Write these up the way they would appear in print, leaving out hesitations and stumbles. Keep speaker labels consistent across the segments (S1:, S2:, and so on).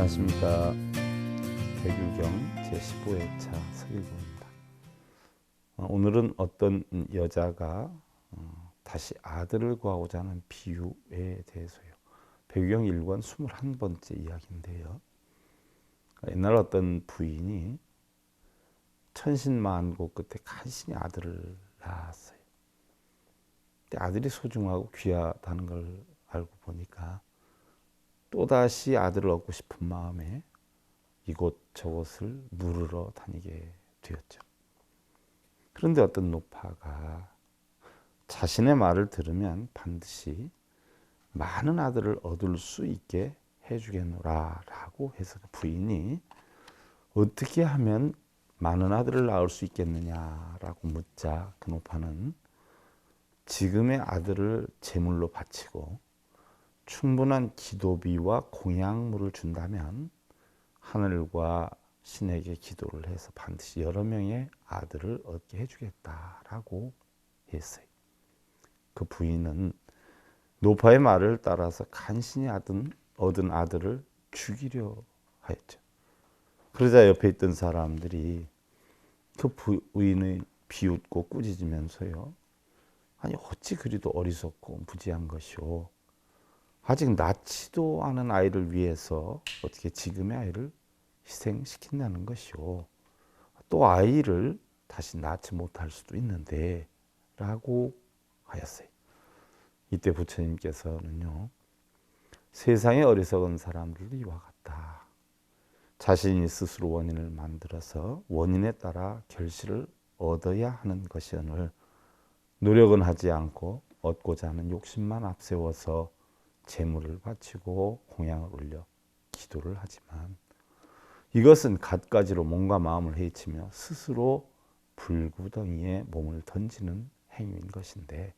S1: 안녕하십니까. 백유경 제15회차 서일봉입니다. 오늘은 어떤 여자가 다시 아들을 구하고자 하는 비유에 대해서요. 백유경 1권 21번째 이야기인데요. 옛날 어떤 부인이 천신만고 끝에 간신히 아들을 낳았어요. 근데 아들이 소중하고 귀하다는 걸 알고 보니까 또다시 아들을 얻고 싶은 마음에 이곳저곳을 물으러 다니게 되었죠. 그런데 어떤 노파가 자신의 말을 들으면 반드시 많은 아들을 얻을 수 있게 해주겠노라 라고 해서 부인이 어떻게 하면 많은 아들을 낳을 수 있겠느냐라고 묻자 그 노파는 지금의 아들을 제물로 바치고 충분한 기도비와 공양물을 준다면 하늘과 신에게 기도를 해서 반드시 여러 명의 아들을 얻게 해주겠다라고 했어요. 그 부인은 노파의 말을 따라서 간신히 얻은 아들을 죽이려 하였죠. 그러자 옆에 있던 사람들이 그 부인을 비웃고 꾸짖으면서요. 아니 어찌 그리도 어리석고 무지한 것이오. 아직 낳지도 않은 아이를 위해서 어떻게 지금의 아이를 희생시킨다는 것이오. 또 아이를 다시 낳지 못할 수도 있는데 라고 하였어요. 이때 부처님께서는요. 세상의 어리석은 사람들도 이와 같다. 자신이 스스로 원인을 만들어서 원인에 따라 결실을 얻어야 하는 것이오늘 노력은 하지 않고 얻고자 하는 욕심만 앞세워서 재물을 바치고 공양을 올려 기도를 하지만 이것은 갖가지로 몸과 마음을 해치며 스스로 불구덩이에 몸을 던지는 행위인 것인데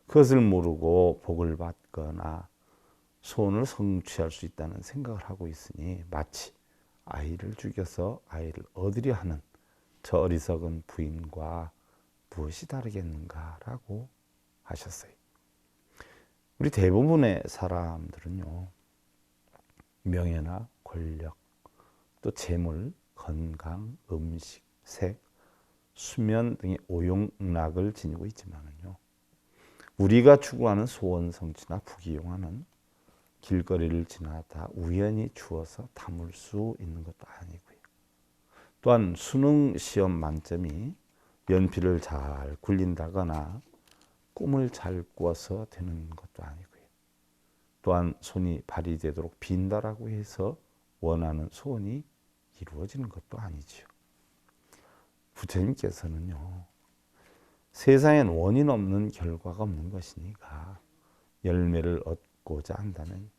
S1: 그것을 모르고 복을 받거나 소원을 성취할 수 있다는 생각을 하고 있으니 마치 아이를 죽여서 아이를 얻으려 하는 저 어리석은 부인과 무엇이 다르겠는가라고 하셨어요. 우리 대부분의 사람들은요. 명예나 권력, 또 재물, 건강, 음식, 색, 수면 등의 오용락을 지니고 있지만은요. 우리가 추구하는 소원 성취나 부귀영화는 길거리를 지나다 우연히 주어서 담을 수 있는 것도 아니고요. 또한 수능 시험 만점이 연필을 잘 굴린다거나 꿈을 잘 꾸어서 되는 것도 아니고요. 또한 손이 발휘되도록 빈다라고 해서 원하는 소원이 이루어지는 것도 아니지요. 부처님께서는요. 세상엔 원인 없는 결과가 없는 것이니까 열매를 얻고자 한다면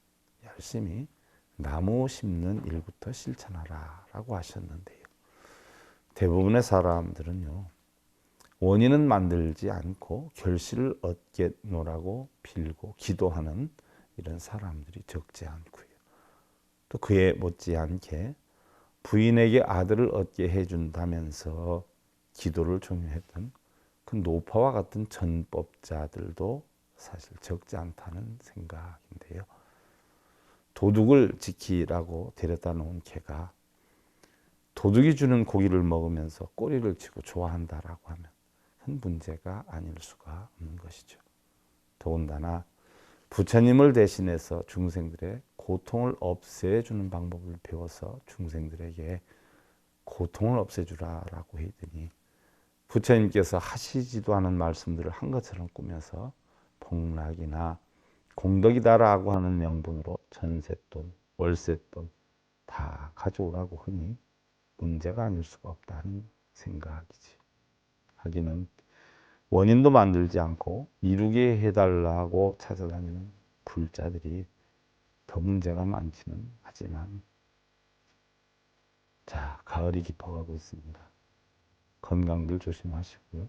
S1: 열심히 나무 심는 일부터 실천하라 라고 하셨는데요. 대부분의 사람들은요. 원인은 만들지 않고 결실을 얻겠노라고 빌고 기도하는 이런 사람들이 적지 않고요. 또 그에 못지않게 부인에게 아들을 얻게 해준다면서 기도를 종용했던 그 노파와 같은 전법자들도 사실 적지 않다는 생각인데요. 도둑을 지키라고 데려다 놓은 개가 도둑이 주는 고기를 먹으면서 꼬리를 치고 좋아한다라고 하면 큰 문제가 아닐 수가 없는 것이죠. 더군다나 부처님을 대신해서 중생들의 고통을 없애주는 방법을 배워서 중생들에게 고통을 없애주라라고 했더니 부처님께서 하시지도 않은 말씀들을 한 것처럼 꾸며서 복락이나 공덕이다라고 하는 명분으로 전세돈, 월세돈 다 가져오라고 하니 문제가 아닐 수가 없다는 생각이지. 하기는 원인도 만들지 않고 이루게 해달라고 찾아다니는 불자들이 더 문제가 많지는 하지만 자, 가을이 깊어가고 있습니다. 건강들 조심하시고요.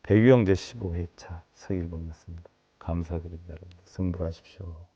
S1: 백유경 제15회차 서일봉이었습니다. 감사드립니다. 여러분. 승부하십시오.